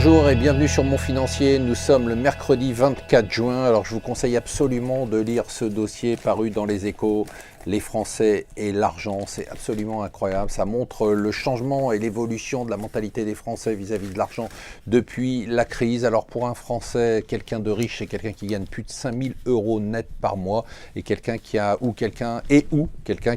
Bonjour et bienvenue sur Mon Financier. Nous sommes le mercredi 24 juin. Alors je vous conseille absolument de lire ce dossier paru dans les Échos. Les Français et l'argent, c'est absolument incroyable. Ça montre le changement et l'évolution de la mentalité des Français vis-à-vis de l'argent depuis la crise. Alors pour un Français, quelqu'un de riche, c'est quelqu'un qui gagne plus de 5000 € net par mois et quelqu'un qui a quelqu'un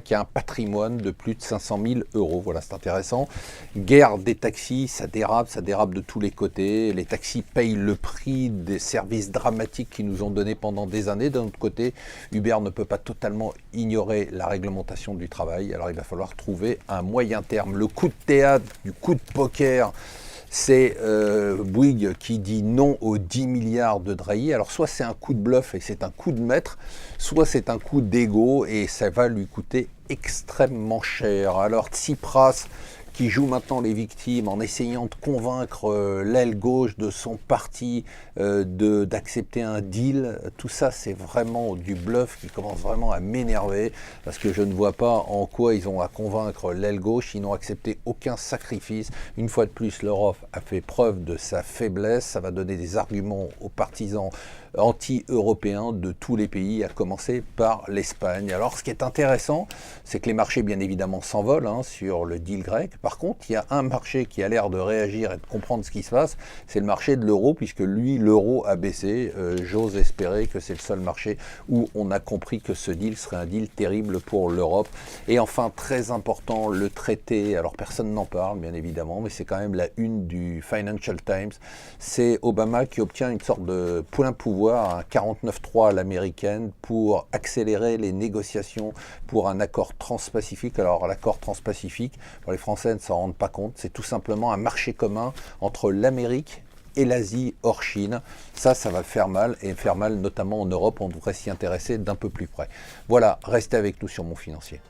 qui a un patrimoine de plus de 500 000 €. Voilà, c'est intéressant. Guerre des taxis, ça dérape de tous les côtés. Les taxis payent le prix des services dramatiques qu'ils nous ont donnés pendant des années. D'un autre côté, Uber ne peut pas totalement ignorer la réglementation du travail. Alors il va falloir trouver un moyen terme. Le coup de théâtre, du coup de poker, c'est Bouygues qui dit non aux 10 milliards de Drahi. Alors soit c'est un coup de bluff et c'est un coup de maître, soit c'est un coup d'ego et ça va lui coûter extrêmement cher. Alors Tsipras, qui joue maintenant les victimes en essayant de convaincre l'aile gauche de son parti d'accepter un deal. Tout ça, c'est vraiment du bluff qui commence vraiment à m'énerver parce que je ne vois pas en quoi ils ont à convaincre l'aile gauche. Ils n'ont accepté aucun sacrifice. Une fois de plus, l'Europe a fait preuve de sa faiblesse. Ça va donner des arguments aux partisans anti-européens de tous les pays, à commencer par l'Espagne. Alors, ce qui est intéressant, c'est que les marchés, bien évidemment, s'envolent sur le deal grec. Par contre, il y a un marché qui a l'air de réagir et de comprendre ce qui se passe, c'est le marché de l'euro, puisque lui, l'euro a baissé. J'ose espérer que c'est le seul marché où on a compris que ce deal serait un deal terrible pour l'Europe. Et enfin, très important, le traité, alors personne n'en parle, bien évidemment, mais c'est quand même la une du Financial Times. C'est Obama qui obtient une sorte de plein pouvoir, un 49.3 à l'américaine, pour accélérer les négociations pour un accord transpacifique. Alors l'accord transpacifique, pour les Français ne s'en rendent pas compte, c'est tout simplement un marché commun entre l'Amérique et l'Asie hors Chine. Ça va faire mal, et faire mal notamment en Europe. On devrait s'y intéresser d'un peu plus près. Voilà, restez avec nous sur Mon Financier.